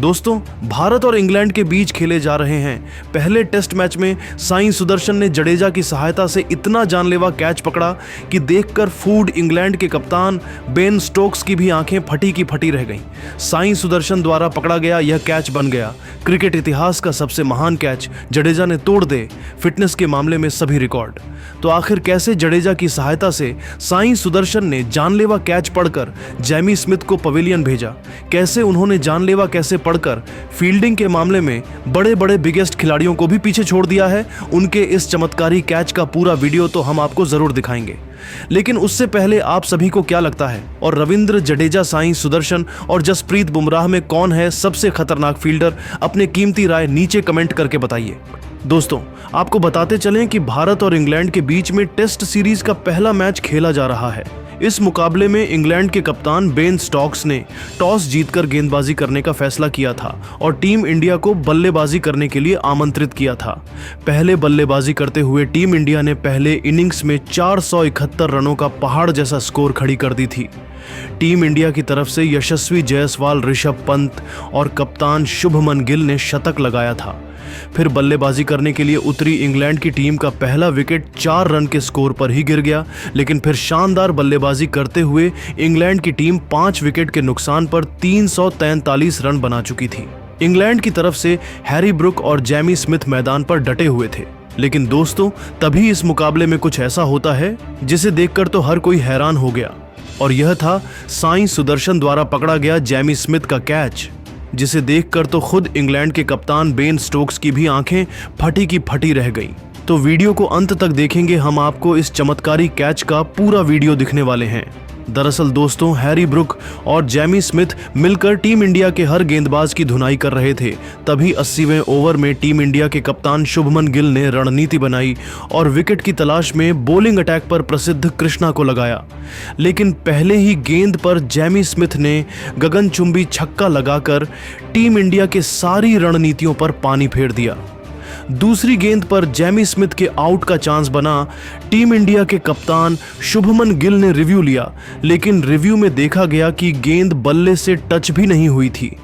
दोस्तों, भारत और इंग्लैंड के बीच खेले जा रहे हैं पहले टेस्ट मैच में साई सुदर्शन ने जडेजा की सहायता से इतना जानलेवा कैच पकड़ा कि देखकर फूड इंग्लैंड के कप्तान बेन स्टोक्स की भी आंखें फटी की फटी रह गईं। साई सुदर्शन द्वारा पकड़ा गया यह कैच बन गया क्रिकेट इतिहास का सबसे महान कैच। जडेजा ने तोड़ दे फिटनेस के मामले में सभी रिकॉर्ड। तो आखिर कैसे जडेजा की सहायता से साई सुदर्शन ने जानलेवा कैच पढ़कर जैमी स्मिथ को पवेलियन भेजा? कैसे उन्होंने जानलेवा कैसे पढ़कर फील्डिंग के मामले में बड़े बड़े बिगेस्ट खिलाड़ियों को भी पीछे छोड़ दिया है? उनके इस चमत्कारी कैच का पूरा वीडियो तो हम आपको जरूर दिखाएंगे, लेकिन उससे पहले आप सभी को क्या लगता है और रविंद्र जडेजा, साई सुदर्शन और जसप्रीत बुमराह में कौन है सबसे खतरनाक फील्डर? अपने कीमती राय नीचे कमेंट करके बताइए। दोस्तों, आपको बताते चलें कि भारत और इंग्लैंड के बीच में टेस्ट सीरीज का पहला मैच खेला जा रहा है। इस मुकाबले में इंग्लैंड के कप्तान बेन स्टोक्स ने टॉस जीतकर गेंदबाजी करने का फैसला किया था और टीम इंडिया को बल्लेबाजी करने के लिए आमंत्रित किया था। पहले बल्लेबाजी करते हुए टीम इंडिया ने पहले इनिंग्स में 471 रनों का पहाड़ जैसा स्कोर खड़ी कर दी थी। टीम इंडिया की तरफ से यशस्वी जायसवाल, ऋषभ पंत और कप्तान शुभमन गिल ने शतक लगाया था। फिर बल्लेबाजी करने के लिए उतरी इंग्लैंड की टीम का पहला विकेट 4 रन के स्कोर पर ही गिर गया, लेकिन फिर शानदार बल्लेबाजी करते हुए इंग्लैंड की टीम 5 विकेट के नुकसान पर 343 रन बना चुकी थी। इंग्लैंड की तरफ से हैरी ब्रुक और जैमी स्मिथ मैदान पर डटे हुए थे, लेकिन दोस्तों तभी इस मुकाबले में कुछ ऐसा होता है जिसे देखकर तो हर कोई हैरान हो गया, और यह था साई सुदर्शन द्वारा पकड़ा गया जैमी स्मिथ का कैच, जिसे देखकर तो खुद इंग्लैंड के कप्तान बेन स्टोक्स की भी आंखें फटी की फटी रह गईं। तो वीडियो को अंत तक देखेंगे, हम आपको इस चमत्कारी कैच का पूरा वीडियो दिखने वाले हैं। दरअसल दोस्तों, हैरी ब्रुक और जैमी स्मिथ मिलकर टीम इंडिया के हर गेंदबाज की धुनाई कर रहे थे। तभी 80वें ओवर में टीम इंडिया के कप्तान शुभमन गिल ने रणनीति बनाई और विकेट की तलाश में बॉलिंग अटैक पर प्रसिद्ध कृष्णा को लगाया, लेकिन पहले ही गेंद पर जैमी स्मिथ ने गगनचुंबी छक्का लगाकर टीम इंडिया के सारी रणनीतियों पर पानी फेर दिया। दूसरी गेंद पर जैमी स्मिथ के आउट का चांस बना। टीम इंडिया के कप्तान शुभमन गिल ने रिव्यू लिया, लेकिन रिव्यू में देखा गया कि गेंद बल्ले से टच भी नहीं हुई थी।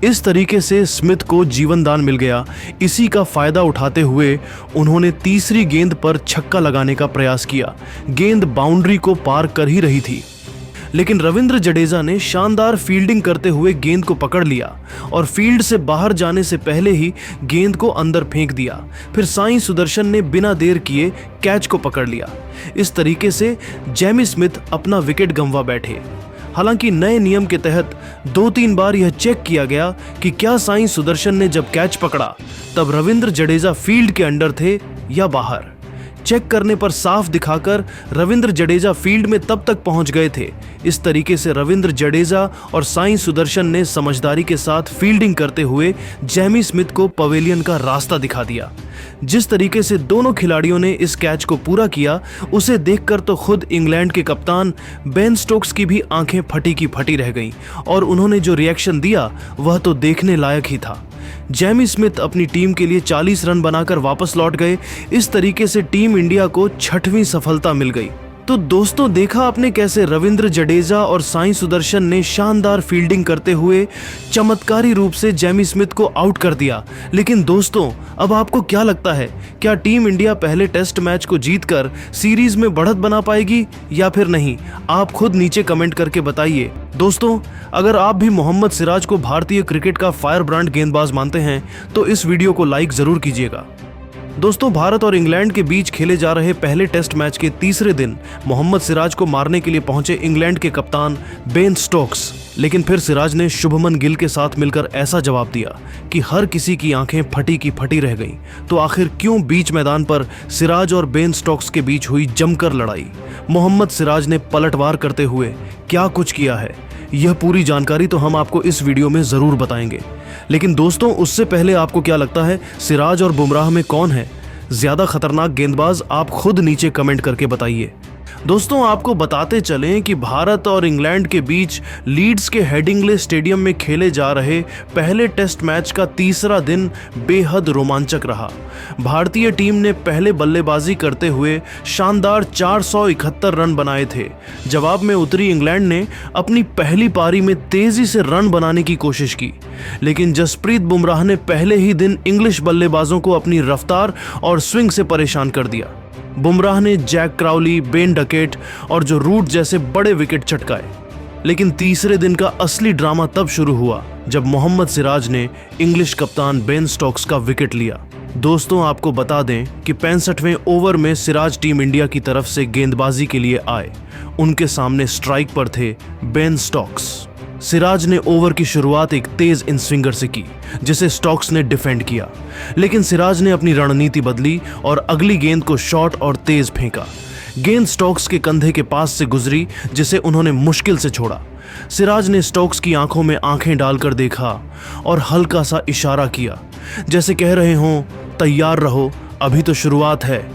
इस तरीके से स्मिथ को जीवन दान मिल गया। इसी का फायदा उठाते हुए उन्होंने तीसरी गेंद पर छक्का लगाने का प्रयास किया। गेंद बाउंड्री को पार कर ही रही थी, लेकिन रविंद्र जडेजा ने शानदार फील्डिंग करते हुए गेंद को पकड़ लिया और फील्ड से बाहर जाने से पहले ही गेंद को अंदर फेंक दिया। फिर साई सुदर्शन ने बिना देर किए कैच को पकड़ लिया। इस तरीके से जैमी स्मिथ अपना विकेट गंवा बैठे। हालांकि नए नियम के तहत 2-3 बार यह चेक किया गया कि क्या साई सुदर्शन ने जब कैच पकड़ा तब रविंद्र जडेजा फील्ड के अंदर थे या बाहर। चेक करने पर साफ दिखाकर रविंद्र जडेजा फील्ड में तब तक पहुंच गए थे। इस तरीके से रविंद्र जडेजा और साई सुदर्शन ने समझदारी के साथ फील्डिंग करते हुए जैमी स्मिथ को पवेलियन का रास्ता दिखा दिया। जिस तरीके से दोनों खिलाड़ियों ने इस कैच को पूरा किया, उसे देखकर तो खुद इंग्लैंड के कप्तान बेन स्टोक्स की भी आंखें फटी की फटी रह गईं, और उन्होंने जो रिएक्शन दिया वह तो देखने लायक ही था। जैमी स्मिथ अपनी टीम के लिए 40 रन बनाकर वापस लौट गए। इस तरीके से टीम इंडिया को 6वीं सफलता मिल गई। तो दोस्तों, देखा आपने कैसे रविंद्र जडेजा और साई सुदर्शन ने शानदार फील्डिंग करते हुए चमत्कारी रूप से जैमी स्मिथ को आउट कर दिया। लेकिन दोस्तों, अब आपको क्या लगता है, क्या टीम इंडिया पहले टेस्ट मैच को जीतकर सीरीज में बढ़त बना पाएगी या फिर नहीं? आप खुद नीचे कमेंट करके बताइए। दोस्तों, अगर आप भी मोहम्मद सिराज को भारतीय क्रिकेट का फायर ब्रांड गेंदबाज मानते हैं तो इस वीडियो को लाइक जरूर कीजिएगा। दोस्तों, भारत और इंग्लैंड के बीच खेले जा रहे पहले टेस्ट मैच के तीसरे दिन मोहम्मद सिराज को मारने के लिए पहुंचे इंग्लैंड के कप्तान बेन स्टोक्स, लेकिन फिर सिराज ने शुभमन गिल के साथ मिलकर ऐसा जवाब दिया कि हर किसी की आंखें फटी की फटी रह गईं। तो आखिर क्यों बीच मैदान पर सिराज और बेन स्टोक्स के बीच हुई जमकर लड़ाई? मोहम्मद सिराज ने पलटवार करते हुए क्या कुछ किया है, यह पूरी जानकारी तो हम आपको इस वीडियो में जरूर बताएंगे। लेकिन दोस्तों, उससे पहले आपको क्या लगता है, सिराज और बुमराह में कौन है ज्यादा खतरनाक गेंदबाज? आप खुद नीचे कमेंट करके बताइए। दोस्तों, आपको बताते चलें कि भारत और इंग्लैंड के बीच लीड्स के हेडिंग्ले स्टेडियम में खेले जा रहे पहले टेस्ट मैच का तीसरा दिन बेहद रोमांचक रहा। भारतीय टीम ने पहले बल्लेबाजी करते हुए शानदार 471 रन बनाए थे। जवाब में उतरी इंग्लैंड ने अपनी पहली पारी में तेजी से रन बनाने की कोशिश की, लेकिन जसप्रीत बुमराह ने पहले ही दिन इंग्लिश बल्लेबाजों को अपनी रफ्तार और स्विंग से परेशान कर दिया। बुमराह ने जैक क्राउली, बेन डकेट और जो रूट जैसे बड़े विकेट चटकाए। लेकिन तीसरे दिन का असली ड्रामा तब शुरू हुआ जब मोहम्मद सिराज ने इंग्लिश कप्तान बेन स्टोक्स का विकेट लिया। दोस्तों, आपको बता दें कि 65वें ओवर में सिराज टीम इंडिया की तरफ से गेंदबाजी के लिए आए। उनके सामने स्ट्राइक पर थे बेन स्टोक्स। सिराज ने ओवर की शुरुआत एक तेज इन स्विंगर से की, जिसे स्टोक्स ने डिफेंड किया, लेकिन सिराज ने अपनी रणनीति बदली और अगली गेंद को शॉर्ट और तेज फेंका। गेंद स्टोक्स के कंधे के पास से गुजरी, जिसे उन्होंने मुश्किल से छोड़ा। सिराज ने स्टोक्स की आंखों में आंखें डालकर देखा और हल्का सा इशारा किया, जैसे कह रहे हों, तैयार रहो, अभी तो शुरुआत है।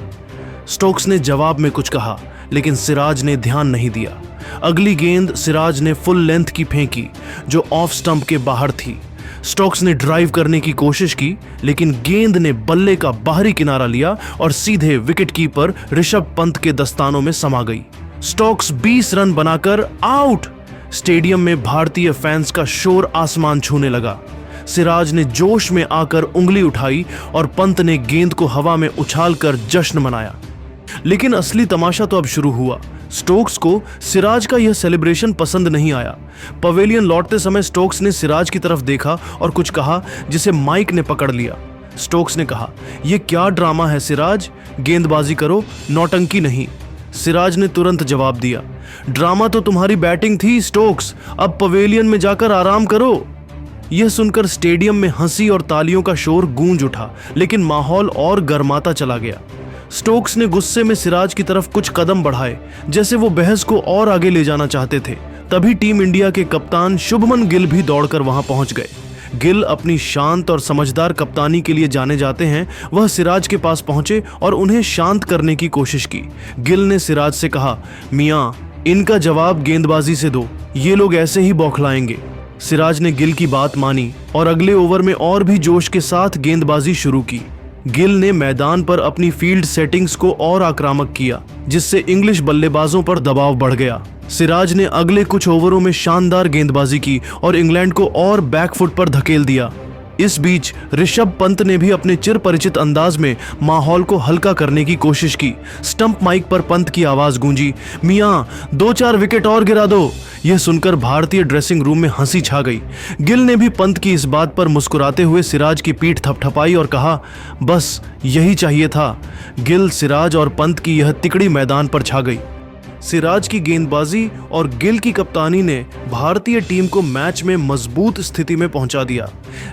स्टोक्स ने जवाब में कुछ कहा, लेकिन सिराज ने ध्यान नहीं दिया। अगली गेंद सिराज ने फुल लेंथ की फेंकी, जो ऑफ स्टंप के बाहर थी। स्टोक्स ने ड्राइव करने की कोशिश की, लेकिन गेंद ने बल्ले का बाहरी किनारा लिया और सीधे विकेटकीपर ऋषभ पंत के दस्तानों में समा गई। स्टोक्स 20 रन बनाकर आउट। स्टेडियम में भारतीय फैंस का शोर आसमान छूने लगा। सिराज ने जोश में आकर उंगली उठाई और पंत ने गेंद को हवा में उछालकर जश्न मनाया। लेकिन असली तमाशा तो अब शुरू हुआ। स्टोक्स को सिराज का यह सेलिब्रेशन पसंद नहीं आया। पवेलियन लौटते समय स्टोक्स ने सिराज की तरफ देखा और कुछ कहा, जिसे माइक ने पकड़ लिया। स्टोक्स ने कहा, यह क्या ड्रामा है सिराज, गेंदबाजी करो, नौटंकी नहीं। सिराज ने तुरंत जवाब दिया, ड्रामा तो तुम्हारी बैटिंग थी स्टोक्स, अब पवेलियन में जाकर आराम करो। यह सुनकर स्टेडियम में हंसी और तालियों का शोर गूंज उठा, लेकिन माहौल और गर्माता चला गया। स्टोक्स ने गुस्से में सिराज की तरफ कुछ कदम बढ़ाए, जैसे वो बहस को और आगे ले जाना चाहते थे। तभी टीम इंडिया के कप्तान शुभमन गिल भी दौड़कर वहां पहुंच गए। गिल अपनी शांत और समझदार कप्तानी के लिए जाने जाते हैं। वह सिराज के पास पहुंचे और उन्हें शांत करने की कोशिश की। गिल ने सिराज से कहा, मियां, इनका जवाब गेंदबाजी से दो, ये लोग ऐसे ही बौखलाएंगे। सिराज ने गिल की बात मानी और अगले ओवर में और भी जोश के साथ गेंदबाजी शुरू की। गिल ने मैदान पर अपनी फील्ड सेटिंग्स को और आक्रामक किया, जिससे इंग्लिश बल्लेबाजों पर दबाव बढ़ गया। सिराज ने अगले कुछ ओवरों में शानदार गेंदबाजी की और इंग्लैंड को और बैकफुट पर धकेल दिया। इस बीच ऋषभ पंत ने भी अपने चिर परिचित अंदाज में माहौल को हल्का करने की कोशिश की। स्टंप माइक पर पंत की आवाज गूंजी, मियां, 2-4 विकेट और गिरा दो। यह सुनकर भारतीय ड्रेसिंग रूम में हंसी छा गई। गिल ने भी पंत की इस बात पर मुस्कुराते हुए सिराज की पीठ थपथपाई और कहा, बस यही चाहिए था। गिल, सिराज और पंत की यह तिकड़ी मैदान पर छा गई। सिराज की गेंदबाजी और गिल की कप्तानी ने भारतीय टीम को मैच में मजबूत स्थिति में पहुंचा दिया।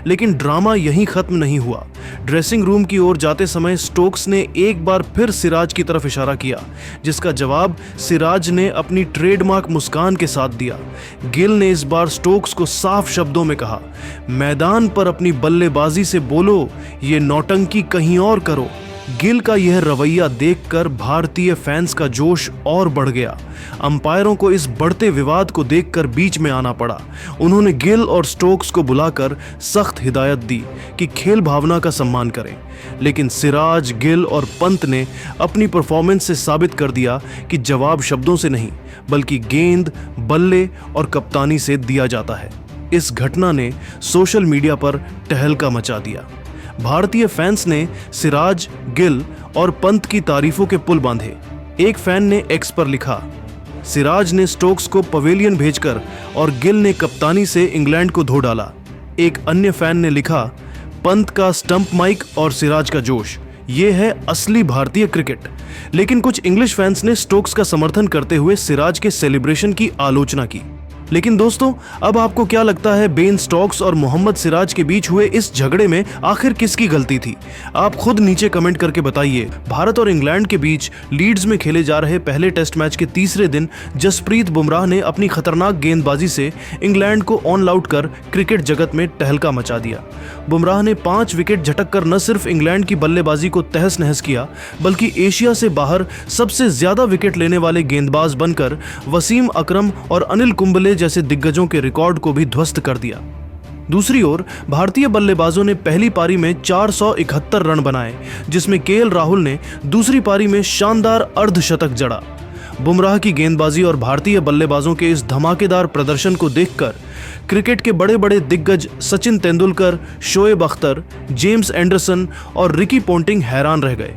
लेकिन ड्रामा यहीं खत्म नहीं हुआ। ड्रेसिंग रूम की ओर जाते समय स्टोक्स ने एक बार फिर सिराज की तरफ इशारा किया, जिसका जवाब सिराज ने अपनी ट्रेडमार्क मुस्कान के साथ दिया। गिल ने इस बार स्टोक्स को साफ शब्दों में कहा, मैदान पर अपनी बल्लेबाजी से बोलो, ये नौटंकी कहीं और करो। गिल का यह रवैया देखकर भारतीय फैंस का जोश और बढ़ गया। अंपायरों को इस बढ़ते विवाद को देखकर बीच में आना पड़ा। उन्होंने गिल और स्टोक्स को बुलाकर सख्त हिदायत दी कि खेल भावना का सम्मान करें। लेकिन सिराज, गिल और पंत ने अपनी परफॉर्मेंस से साबित कर दिया कि जवाब शब्दों से नहीं, बल्कि गेंद, बल्ले और कप्तानी से दिया जाता है। इस घटना ने सोशल मीडिया पर तहलका मचा दिया। भारतीय फैंस ने सिराज, गिल और पंत की तारीफों के पुल बांधे। एक फैन ने एक्स पर लिखा, सिराज ने स्टोक्स को पवेलियन भेजकर और गिल ने कप्तानी से इंग्लैंड को धो डाला। एक अन्य फैन ने लिखा, पंत का स्टंप माइक और सिराज का जोश, ये है असली भारतीय क्रिकेट। लेकिन कुछ इंग्लिश फैंस ने स्टोक्स का समर्थन करते हुए सिराज के सेलिब्रेशन की आलोचना की। लेकिन दोस्तों, अब आपको क्या लगता है बेन स्टोक्स और मोहम्मद सिराज के बीच हुए इस झगड़े में आखिर किसकी गलती थी? आप खुद नीचे कमेंट करके बताइए। भारत और इंग्लैंड के बीच लीड्स में खेले जा रहे पहले टेस्ट मैच के तीसरे दिन जसप्रीत बुमराह ने अपनी खतरनाक गेंदबाजी से इंग्लैंड को ऑन आउट कर क्रिकेट जगत में तहलका मचा दिया। बुमराह ने 5 विकेट झटक कर न सिर्फ इंग्लैंड की बल्लेबाजी को तहस नहस किया, बल्कि एशिया से बाहर सबसे ज्यादा विकेट लेने वाले गेंदबाज बनकर वसीम अकरम और अनिल कुंबले जैसे दिग्गजों के रिकॉर्ड को भी ध्वस्त कर दिया। दूसरी ओर भारतीय बल्लेबाजों ने पहली पारी में 471 रन बनाए, जिसमें केएल राहुल ने दूसरी पारी में शानदार अर्धशतक जड़ा। बुमराह की गेंदबाजी और भारतीय बल्लेबाजों के इस धमाकेदार प्रदर्शन को देखकर क्रिकेट के बड़े बड़े दिग्गज सचिन तेंदुलकर, शोएब अख्तर, जेम्स एंडरसन और रिकी पोंटिंग हैरान रह गए।